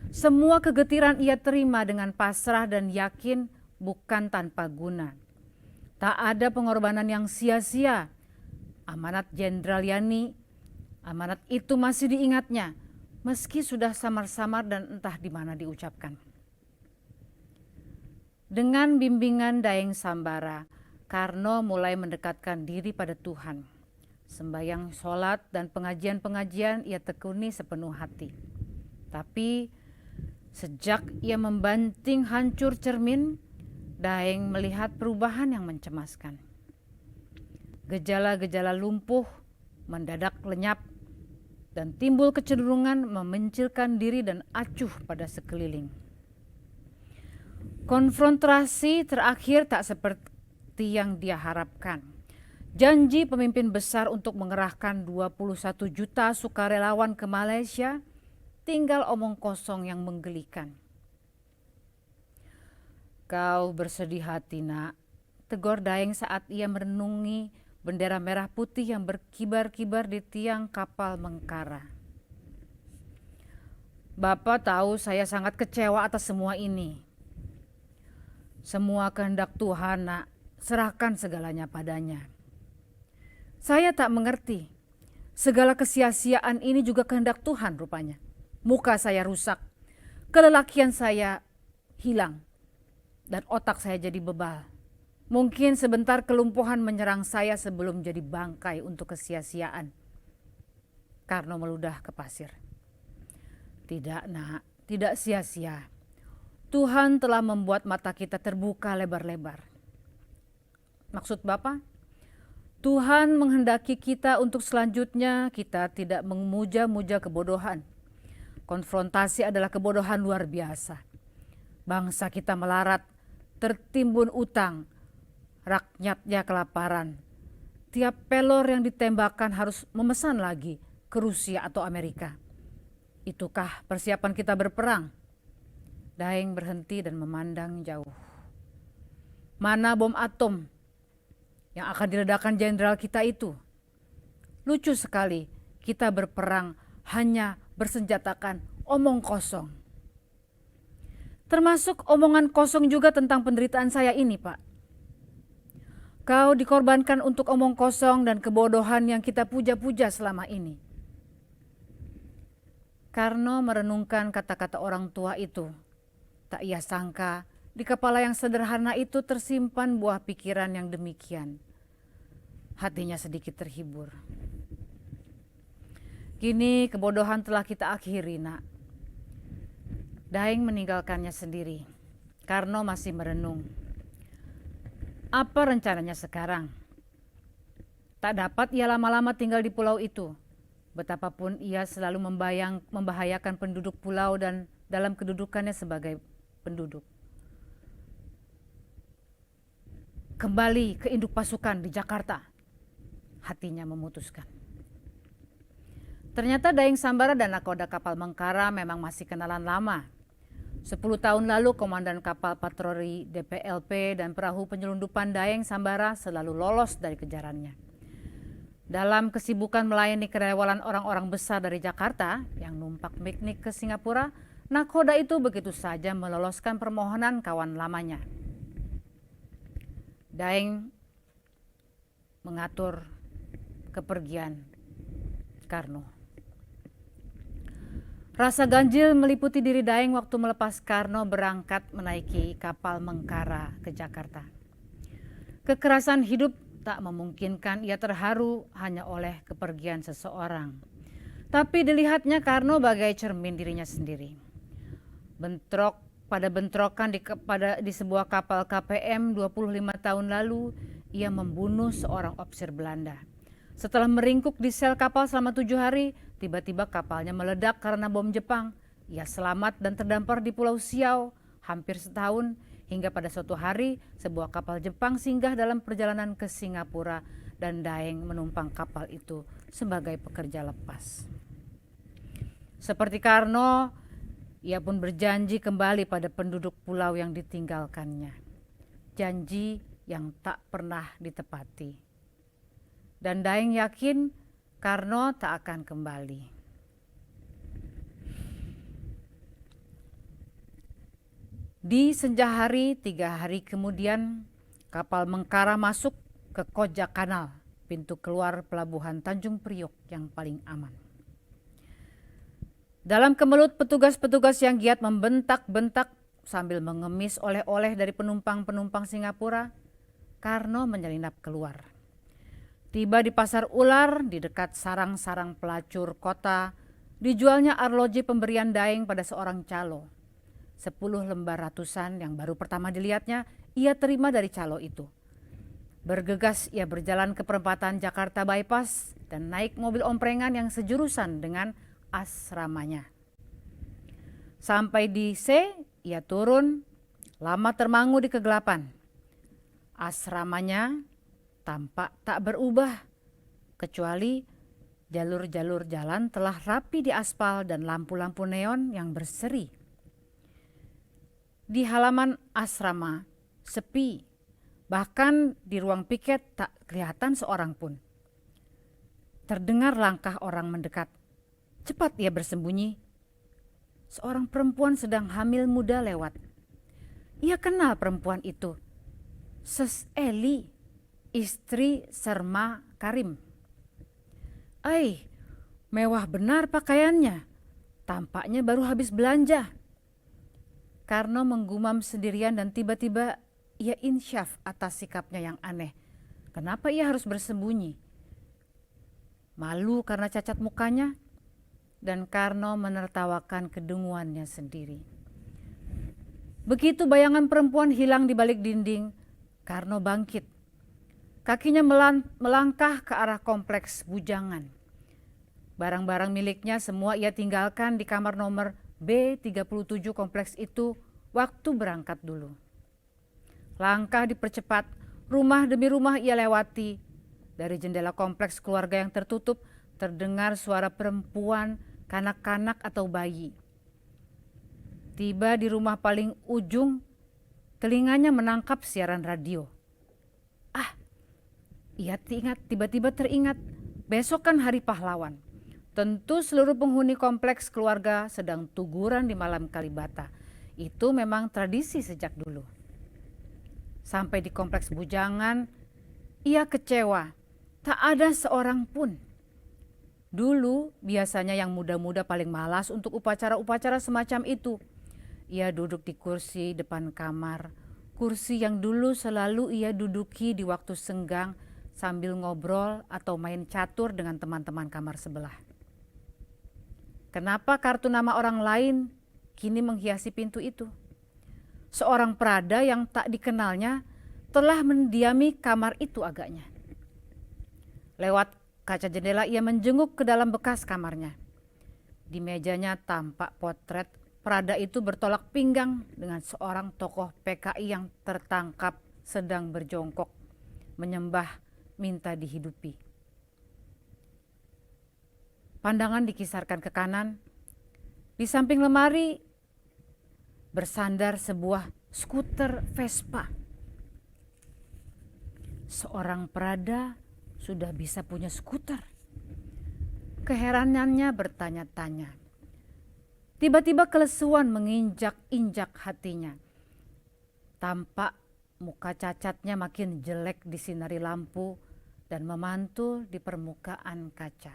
Semua kegetiran ia terima dengan pasrah dan yakin bukan tanpa guna. Tak ada pengorbanan yang sia-sia. Amanat Jenderal Yani, amanat itu masih diingatnya, meski sudah samar-samar dan entah di mana diucapkan. Dengan bimbingan Daeng Sambara, Karno mulai mendekatkan diri pada Tuhan. Sembahyang, sholat, dan pengajian-pengajian ia tekuni sepenuh hati. Tapi sejak ia membanting hancur cermin, Daeng melihat perubahan yang mencemaskan. Gejala-gejala lumpuh mendadak lenyap dan timbul kecenderungan memencilkan diri dan acuh pada sekeliling. Konfrontasi terakhir tak seperti yang dia harapkan. Janji pemimpin besar untuk mengerahkan 21 juta sukarelawan ke Malaysia tinggal omong kosong yang menggelikan. Kau bersedih hati, nak, tegur Daeng saat ia merenungi bendera merah putih yang berkibar-kibar di tiang kapal Mengkara. Bapak tahu saya sangat kecewa atas semua ini. Semua kehendak Tuhan, nak. Serahkan segalanya padanya. Saya tak mengerti. Segala kesia-siaan ini juga kehendak Tuhan rupanya. Muka saya rusak. Kelelakian saya hilang. Dan otak saya jadi bebal. Mungkin sebentar kelumpuhan menyerang saya sebelum jadi bangkai untuk kesia-siaan. Karno meludah ke pasir. Tidak, nak. Tidak sia-sia. Tuhan telah membuat mata kita terbuka lebar-lebar. Maksud Bapak? Tuhan menghendaki kita untuk selanjutnya kita tidak memuja-muja kebodohan. Konfrontasi adalah kebodohan luar biasa. Bangsa kita melarat, tertimbun utang, rakyatnya kelaparan. Tiap pelor yang ditembakkan harus memesan lagi ke Rusia atau Amerika. Itukah persiapan kita berperang? Daeng berhenti dan memandang jauh. Mana bom atom yang akan diledakkan jenderal kita itu? Lucu sekali, kita berperang hanya bersenjatakan omong kosong. Termasuk omongan kosong juga tentang penderitaan saya ini, Pak. Kau dikorbankan untuk omong kosong dan kebodohan yang kita puja-puja selama ini. Karno merenungkan kata-kata orang tua itu. Tak ia sangka di kepala yang sederhana itu tersimpan buah pikiran yang demikian. Hatinya sedikit terhibur. Kini kebodohan telah kita akhiri, nak. Daeng meninggalkannya sendiri. Karno masih merenung. Apa rencananya sekarang? Tak dapat ia lama-lama tinggal di pulau itu. Betapapun ia selalu membahayakan penduduk pulau dan dalam kedudukannya sebagai penduduk. Kembali ke induk pasukan di Jakarta, hatinya memutuskan. Ternyata Daeng Sambara dan nakoda kapal Mengkara memang masih kenalan lama. 10 tahun lalu komandan kapal patroli DPLP dan perahu penyelundupan Daeng Sambara selalu lolos dari kejarannya. Dalam kesibukan melayani karyawan orang-orang besar dari Jakarta yang numpak piknik ke Singapura, nakoda itu begitu saja meloloskan permohonan kawan lamanya. Daeng mengatur kepergian Karno. Rasa ganjil meliputi diri Daeng waktu melepas Karno berangkat menaiki kapal Mengkara ke Jakarta. Kekerasan hidup tak memungkinkan ia terharu hanya oleh kepergian seseorang. Tapi dilihatnya Karno bagai cermin dirinya sendiri. Bentrokan di sebuah kapal KPM 25 tahun lalu, ia membunuh seorang officer Belanda. Setelah meringkuk di sel kapal selama 7 hari, tiba-tiba kapalnya meledak karena bom Jepang. Ia selamat dan terdampar di Pulau Siau hampir setahun, hingga pada suatu hari sebuah kapal Jepang singgah dalam perjalanan ke Singapura dan Daeng menumpang kapal itu sebagai pekerja lepas. Seperti Karno, ia pun berjanji kembali pada penduduk pulau yang ditinggalkannya. Janji yang tak pernah ditepati. Dan Daeng yakin Karno tak akan kembali. Di senja hari, 3 hari kemudian, kapal Mengkara masuk ke Koja Kanal, pintu keluar pelabuhan Tanjung Priok yang paling aman. Dalam kemelut petugas-petugas yang giat membentak-bentak sambil mengemis oleh-oleh dari penumpang-penumpang Singapura, Karno menyelinap keluar. Tiba di pasar ular di dekat sarang-sarang pelacur kota, dijualnya arloji pemberian Daeng pada seorang calo. 10 lembar ratusan yang baru pertama dilihatnya, ia terima dari calo itu. Bergegas ia berjalan ke perempatan Jakarta Bypass dan naik mobil omprengan yang sejurusan dengan asramanya. Sampai di C, ia turun, lama termangu di kegelapan. Asramanya tampak tak berubah, kecuali jalur-jalur jalan telah rapi di aspal dan lampu-lampu neon yang berseri. Di halaman asrama sepi, bahkan di ruang piket tak kelihatan seorang pun. Terdengar langkah orang mendekat. Cepat ia bersembunyi. Seorang perempuan sedang hamil muda lewat. Ia kenal perempuan itu. Ses Eli, istri Serma Karim. Mewah benar pakaiannya. Tampaknya baru habis belanja. Karno menggumam sendirian dan tiba-tiba ia insyaf atas sikapnya yang aneh. Kenapa ia harus bersembunyi? Malu karena cacat mukanya, dan Karno menertawakan kedunguannya sendiri. Begitu bayangan perempuan hilang di balik dinding, Karno bangkit. Kakinya melangkah ke arah kompleks bujangan. Barang-barang miliknya semua ia tinggalkan di kamar nomor B37 kompleks itu waktu berangkat dulu. Langkah dipercepat, rumah demi rumah ia lewati. Dari jendela kompleks keluarga yang tertutup terdengar suara perempuan, kanak-kanak atau bayi. Tiba di rumah paling ujung, telinganya menangkap siaran radio. Ia tiba-tiba teringat, besok kan hari pahlawan. Tentu seluruh penghuni kompleks keluarga sedang tuguran di malam Kalibata. Itu memang tradisi sejak dulu. Sampai di kompleks bujangan, ia kecewa. Tak ada seorang pun. Dulu biasanya yang muda-muda paling malas untuk upacara-upacara semacam itu. Ia duduk di kursi depan kamar. Kursi yang dulu selalu ia duduki di waktu senggang sambil ngobrol atau main catur dengan teman-teman kamar sebelah. Kenapa kartu nama orang lain kini menghiasi pintu itu? Seorang prada yang tak dikenalnya telah mendiami kamar itu agaknya. Lewat kaca jendela ia menjenguk ke dalam bekas kamarnya. Di mejanya tampak potret prada itu bertolak pinggang dengan seorang tokoh PKI yang tertangkap sedang berjongkok, menyembah minta dihidupi. Pandangan dikisarkan ke kanan. Di samping lemari bersandar sebuah skuter Vespa. Seorang prada sudah bisa punya skuter. Keheranannya bertanya-tanya. Tiba-tiba kelesuan menginjak-injak hatinya. Tampak muka cacatnya makin jelek disinari lampu dan memantul di permukaan kaca.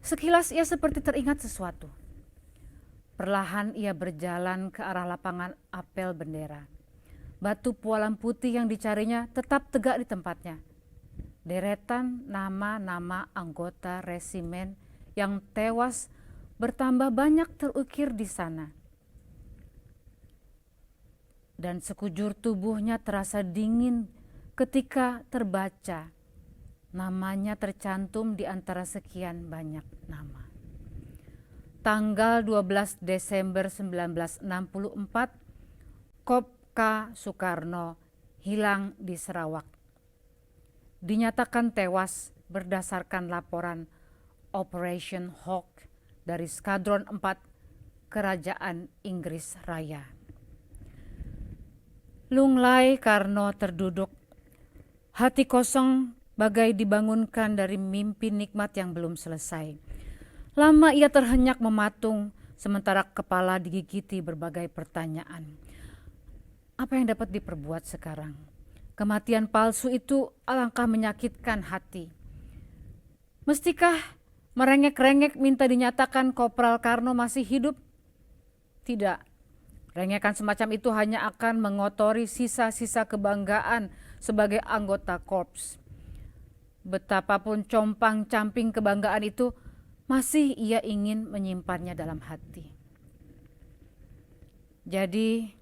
Sekilas ia seperti teringat sesuatu. Perlahan ia berjalan ke arah lapangan apel bendera. Batu pualam putih yang dicarinya tetap tegak di tempatnya. Deretan nama-nama anggota resimen yang tewas bertambah banyak terukir di sana. Dan sekujur tubuhnya terasa dingin ketika terbaca namanya tercantum di antara sekian banyak nama. Tanggal 12 Desember 1964, Kop K. Soekarno hilang di Sarawak. Dinyatakan tewas berdasarkan laporan Operation Hawk dari Skadron 4 Kerajaan Inggris Raya. Lung Lai Karno terduduk, hati kosong bagai dibangunkan dari mimpi nikmat yang belum selesai. Lama ia terhenyak mematung, sementara kepala digigiti berbagai pertanyaan. Apa yang dapat diperbuat sekarang? Kematian palsu itu alangkah menyakitkan hati. Mestikah merengek-rengek minta dinyatakan Kopral Karno masih hidup? Tidak. Rengekan semacam itu hanya akan mengotori sisa-sisa kebanggaan sebagai anggota korps. Betapapun compang-camping kebanggaan itu, masih ia ingin menyimpannya dalam hati. Jadi,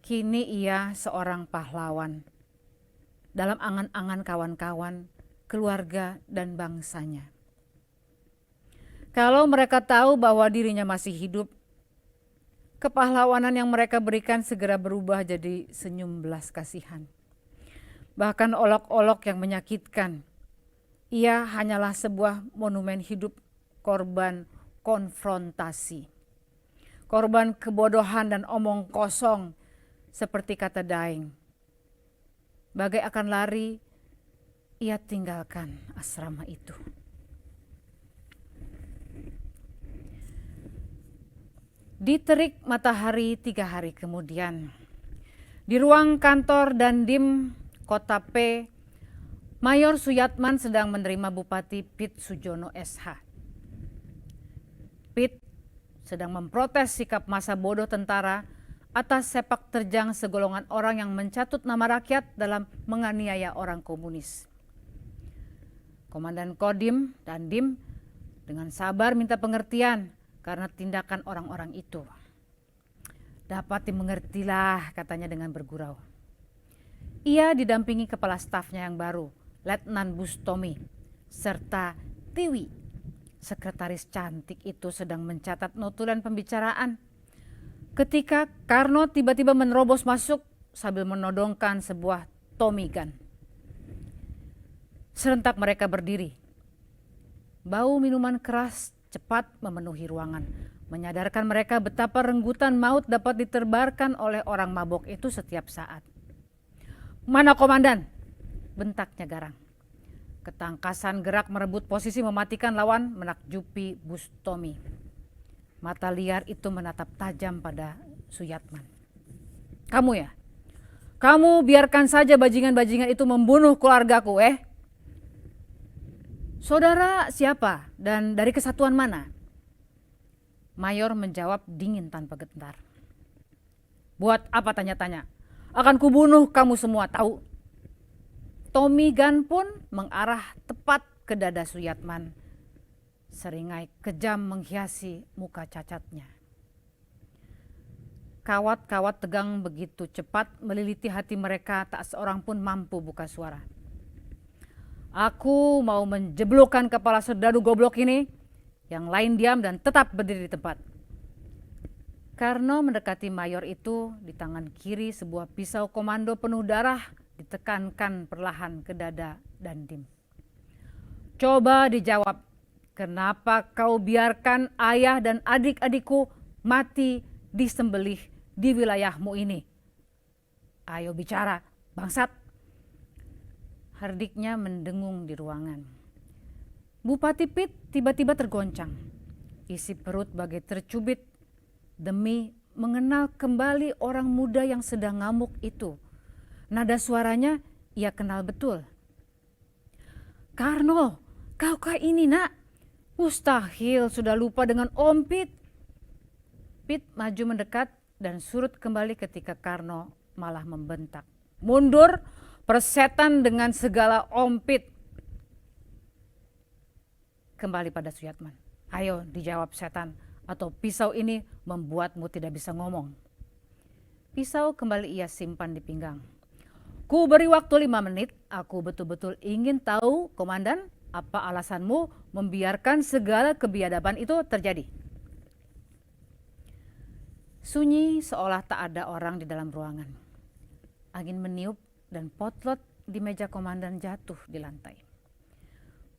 kini ia seorang pahlawan dalam angan-angan kawan-kawan, keluarga, dan bangsanya. Kalau mereka tahu bahwa dirinya masih hidup, kepahlawanan yang mereka berikan segera berubah jadi senyum belas kasihan. Bahkan olok-olok yang menyakitkan. Ia hanyalah sebuah monumen hidup korban konfrontasi. Korban kebodohan dan omong kosong seperti kata Daeng. Bagai akan lari, ia tinggalkan asrama itu. Diterik matahari 3 hari kemudian. Di ruang kantor Dandim Kota P, Mayor Suyatman sedang menerima Bupati Pit Sujono SH. Pit sedang memprotes sikap masa bodoh tentara atas sepak terjang segolongan orang yang mencatut nama rakyat dalam menganiaya orang komunis. Komandan Kodim Dandim dengan sabar minta pengertian karena tindakan orang-orang itu. Dapat dimengertilah, katanya dengan bergurau. Ia didampingi kepala stafnya yang baru, Letnan Bustomi, serta Tiwi. Sekretaris cantik itu sedang mencatat notulen pembicaraan. Ketika Karno tiba-tiba menerobos masuk sambil menodongkan sebuah Tommy gun. Serentak mereka berdiri. Bau minuman keras cepat memenuhi ruangan, menyadarkan mereka betapa renggutan maut dapat diterbarkan oleh orang mabok itu setiap saat. "Mana komandan?" bentaknya garang. Ketangkasan gerak merebut posisi mematikan lawan menakjubi Bustomi. Mata liar itu menatap tajam pada Suyatman. "Kamu ya? Kamu biarkan saja bajingan-bajingan itu membunuh keluargaku, Saudara siapa dan dari kesatuan mana?" Mayor menjawab dingin tanpa gentar. "Buat apa tanya-tanya? Akan kubunuh kamu semua, tahu?" Tommy gun pun mengarah tepat ke dada Suyatman. Seringai kejam menghiasi muka cacatnya. Kawat-kawat tegang begitu cepat meliliti hati mereka, tak seorang pun mampu buka suara. "Aku mau menjeblokkan kepala serdadu goblok ini." Yang lain diam dan tetap berdiri di tempat. Karno mendekati mayor itu, di tangan kiri sebuah pisau komando penuh darah ditekankan perlahan ke dada Dandim. "Coba dijawab, kenapa kau biarkan ayah dan adik-adikku mati disembelih di wilayahmu ini? Ayo bicara, bangsat." Hardiknya mendengung di ruangan. Bupati Pit tiba-tiba tergoncang. Isi perut bagai tercubit demi mengenal kembali orang muda yang sedang ngamuk itu. Nada suaranya ia kenal betul. Karno, kaukah ini nak? Mustahil sudah lupa dengan Om Pit. Pit maju mendekat dan surut kembali ketika Karno malah membentak. Mundur, persetan dengan segala Om Pit. Kembali pada Suyatman. Ayo dijawab setan, atau pisau ini membuatmu tidak bisa ngomong. Pisau kembali ia simpan di pinggang. Ku beri waktu 5 menit, aku betul-betul ingin tahu, Komandan, apa alasanmu membiarkan segala kebiadaban itu terjadi? Sunyi seolah tak ada orang di dalam ruangan. Angin meniup dan potlot di meja komandan jatuh di lantai.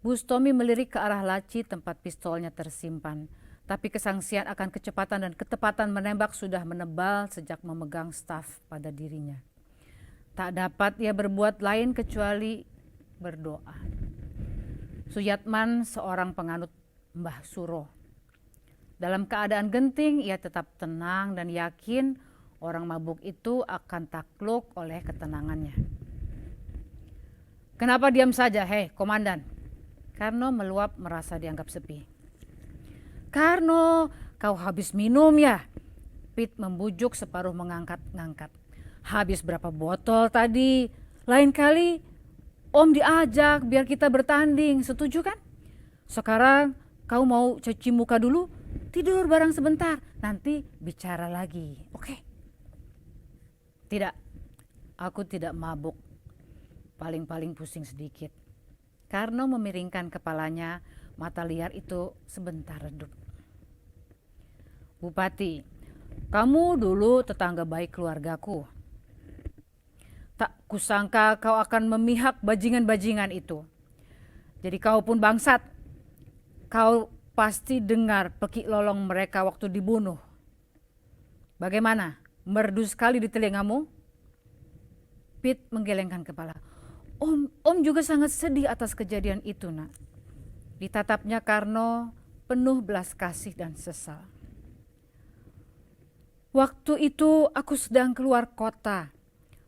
Bustomi melirik ke arah laci tempat pistolnya tersimpan, tapi kesangsian akan kecepatan dan ketepatan menembak sudah menebal sejak memegang staf pada dirinya. Tak dapat ia berbuat lain kecuali berdoa. Suyatman seorang penganut Mbah Suro. Dalam keadaan genting ia tetap tenang dan yakin orang mabuk itu akan takluk oleh ketenangannya. Kenapa diam saja, hei komandan? Karno meluap merasa dianggap sepi. Karno, kau habis minum ya? Pit membujuk separuh mengangkat-ngangkat. Habis berapa botol tadi? Lain kali Om diajak biar kita bertanding, setuju kan? Sekarang kau mau cuci muka dulu? Tidur bareng sebentar, nanti bicara lagi, oke? Tidak, aku tidak mabuk. Paling-paling pusing sedikit. Karno memiringkan kepalanya, mata liar itu sebentar redup. Bupati, kamu dulu tetangga baik keluargaku. Tak kusangka kau akan memihak bajingan-bajingan itu. Jadi kau pun bangsat. Kau pasti dengar pekik lolong mereka waktu dibunuh. Bagaimana? Merdu sekali di telingamu? Pit menggelengkan kepala. Om juga sangat sedih atas kejadian itu, nak. Ditatapnya Karno penuh belas kasih dan sesal. Waktu itu aku sedang keluar kota.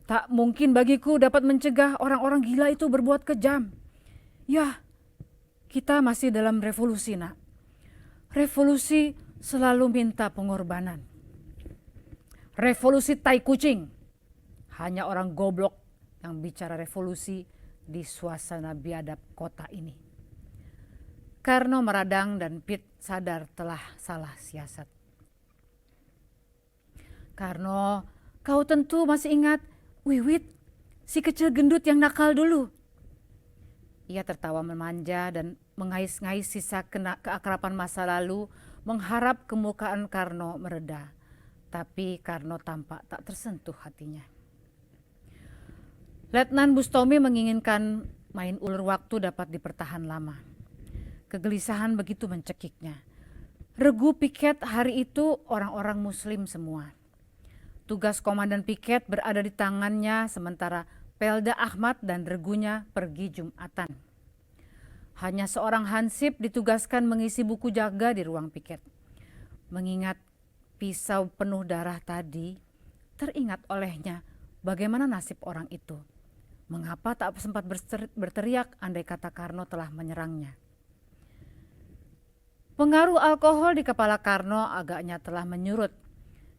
Tak mungkin bagiku dapat mencegah orang-orang gila itu berbuat kejam. Ya, kita masih dalam revolusi, nak. Revolusi selalu minta pengorbanan. Revolusi tai kucing. Hanya orang goblok yang bicara revolusi di suasana biadab kota ini. Karno meradang dan Pit sadar telah salah siasat. Karno, kau tentu masih ingat Wiwit, si kecil gendut yang nakal dulu. Ia tertawa memanja dan mengais-ngais sisa keakraban masa lalu, mengharap kemukaan Karno mereda. Tapi Karno tampak tak tersentuh hatinya. Letnan Bustomi menginginkan main ulur waktu dapat dipertahan lama. Kegelisahan begitu mencekiknya. Regu piket hari itu orang-orang muslim semua. Tugas komandan piket berada di tangannya sementara Pelda Ahmad dan regunya pergi Jumatan. Hanya seorang hansip ditugaskan mengisi buku jaga di ruang piket. Mengingat pisau penuh darah tadi, teringat olehnya bagaimana nasib orang itu. Mengapa tak sempat berteriak andai kata Karno telah menyerangnya. Pengaruh alkohol di kepala Karno agaknya telah menyurut.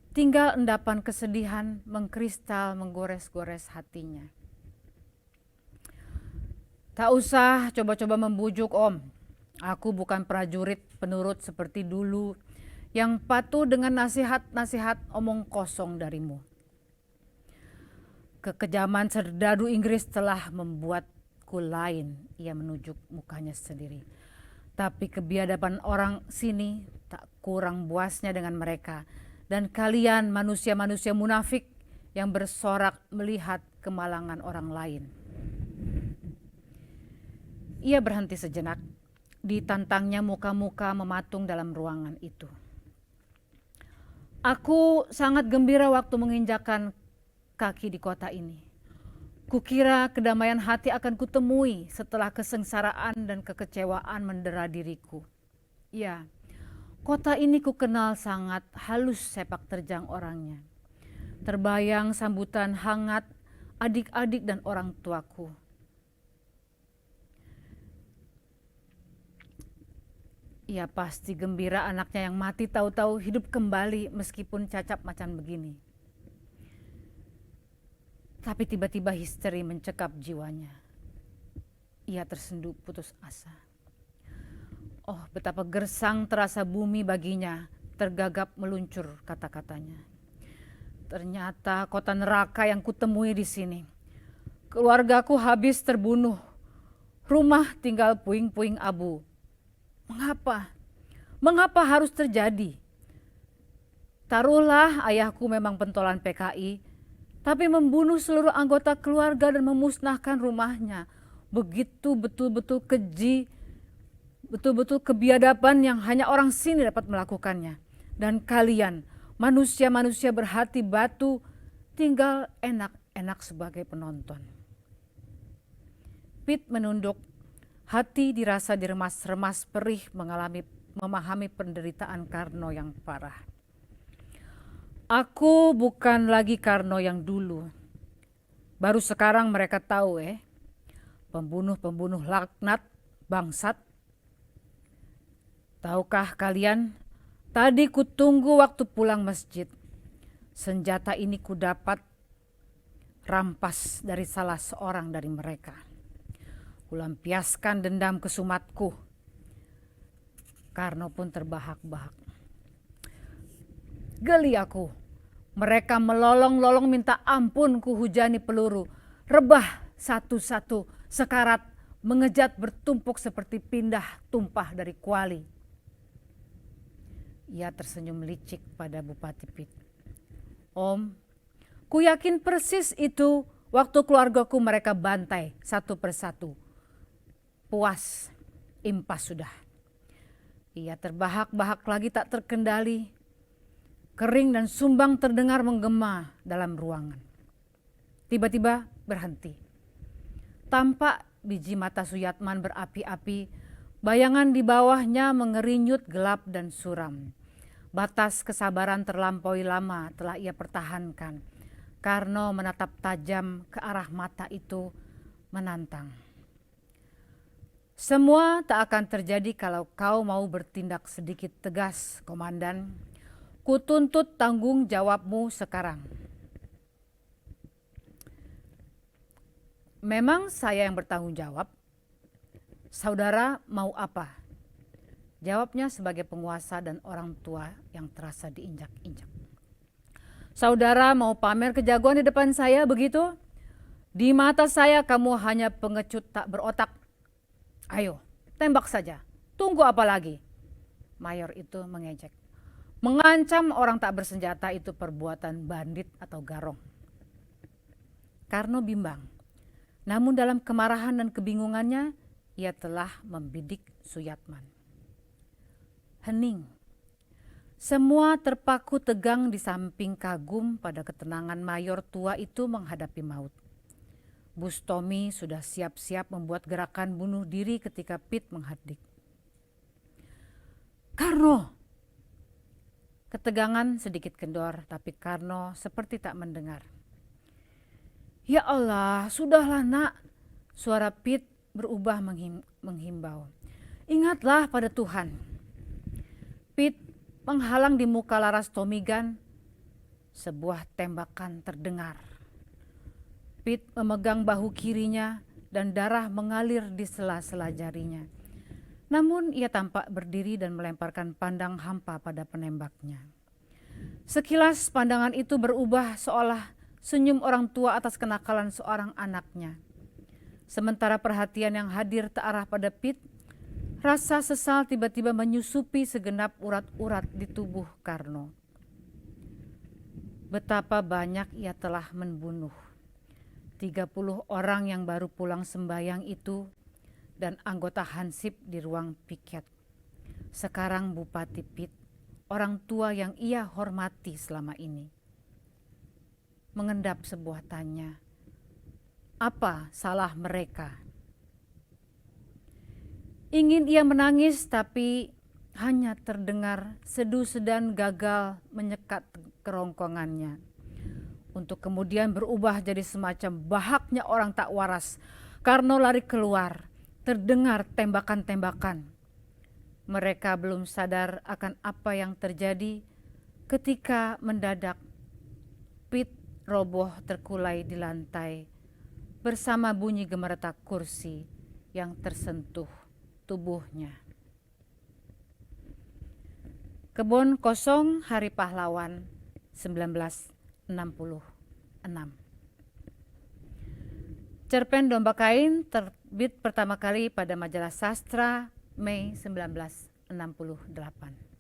Tinggal endapan kesedihan mengkristal menggores-gores hatinya. Tak usah coba-coba membujuk Om. Aku bukan prajurit penurut seperti dulu yang patuh dengan nasihat-nasihat omong kosong darimu. Kekejaman serdadu Inggris telah membuatku lain, ia menunjuk mukanya sendiri. Tapi kebiadaban orang sini tak kurang buasnya dengan mereka. Dan kalian manusia-manusia munafik yang bersorak melihat kemalangan orang lain. Ia berhenti sejenak, ditantangnya muka-muka mematung dalam ruangan itu. Aku sangat gembira waktu menginjakan kaki di kota ini. Kukira kedamaian hati akan kutemui setelah kesengsaraan dan kekecewaan mendera diriku. Ya, kota ini kukenal sangat halus sepak terjang orangnya. Terbayang sambutan hangat adik-adik dan orang tuaku. Ia pasti gembira anaknya yang mati tahu-tahu hidup kembali meskipun cacat macam begini. Tapi tiba-tiba histeri mencekap jiwanya. Ia tersenduh putus asa. Oh, betapa gersang terasa bumi baginya, tergagap meluncur kata-katanya. Ternyata kota neraka yang kutemui di sini. Keluargaku habis terbunuh. Rumah tinggal puing-puing abu. Mengapa? Mengapa harus terjadi? Taruhlah ayahku memang pentolan PKI, tapi membunuh seluruh anggota keluarga dan memusnahkan rumahnya. Begitu betul-betul keji, betul-betul kebiadaban yang hanya orang sini dapat melakukannya. Dan kalian, manusia-manusia berhati batu, tinggal enak-enak sebagai penonton. Pit menunduk. Hati dirasa diremas-remas perih memahami penderitaan Karno yang parah. Aku bukan lagi Karno yang dulu. Baru sekarang mereka tahu pembunuh-pembunuh laknat, bangsat. Tahukah kalian, tadi kutunggu waktu pulang masjid. Senjata ini kudapat rampas dari salah seorang dari mereka. Kulampiaskan dendam kesumatku. Karno pun terbahak-bahak. Geli aku. Mereka melolong-lolong minta ampun kuhujani peluru. Rebah satu-satu, sekarat, mengejat bertumpuk seperti pindah tumpah dari kuali. Ia tersenyum licik pada Bupati Pit. Om, ku yakin persis itu waktu keluargaku mereka bantai satu persatu. Puas, impas sudah. Ia terbahak-bahak lagi tak terkendali. Kering dan sumbang terdengar menggema dalam ruangan. Tiba-tiba berhenti. Tampak biji mata Suyatman berapi-api, bayangan di bawahnya mengerinyut gelap dan suram. Batas kesabaran terlampaui lama telah ia pertahankan. Karno menatap tajam ke arah mata itu, menantang. Semua tak akan terjadi kalau kau mau bertindak sedikit tegas, Komandan. Kutuntut tanggung jawabmu sekarang. Memang saya yang bertanggung jawab. Saudara mau apa? Jawabnya sebagai penguasa dan orang tua yang terasa diinjak-injak. Saudara mau pamer kejagoan di depan saya begitu? Di mata saya kamu hanya pengecut tak berotak. Ayo, tembak saja. Tunggu apa lagi? Mayor itu mengejek. Mengancam orang tak bersenjata itu perbuatan bandit atau garong. Karno bimbang. Namun dalam kemarahan dan kebingungannya, ia telah membidik Suyatman. Hening. Semua terpaku tegang di samping kagum pada ketenangan mayor tua itu menghadapi maut. Bustomi sudah siap-siap membuat gerakan bunuh diri ketika Pit menghardik. Karno! Ketegangan sedikit kendor, tapi Karno seperti tak mendengar. Ya Allah, sudahlah nak. Suara Pit berubah menghimbau. Ingatlah pada Tuhan. Pit menghalang di muka laras Tomigan. Sebuah tembakan terdengar. Pit memegang bahu kirinya dan darah mengalir di sela-sela jarinya. Namun ia tampak berdiri dan melemparkan pandang hampa pada penembaknya. Sekilas pandangan itu berubah seolah senyum orang tua atas kenakalan seorang anaknya. Sementara perhatian yang hadir terarah pada Pit, rasa sesal tiba-tiba menyusupi segenap urat-urat di tubuh Karno. Betapa banyak ia telah membunuh. 30 orang yang baru pulang sembayang itu dan anggota Hansip di ruang piket. Sekarang Bupati Pit, orang tua yang ia hormati selama ini. Mengendap sebuah tanya, apa salah mereka? Ingin ia menangis tapi hanya terdengar sedu-sedan gagal menyekat kerongkongannya. Untuk kemudian berubah jadi semacam bahaknya orang tak waras. Karno lari keluar, terdengar tembakan-tembakan. Mereka belum sadar akan apa yang terjadi ketika mendadak Pit roboh terkulai di lantai bersama bunyi gemeretak kursi yang tersentuh tubuhnya. Kebun Kosong Hari Pahlawan 1966. Cerpen Domba Kain terbit pertama kali pada majalah Sastra Mei 1968.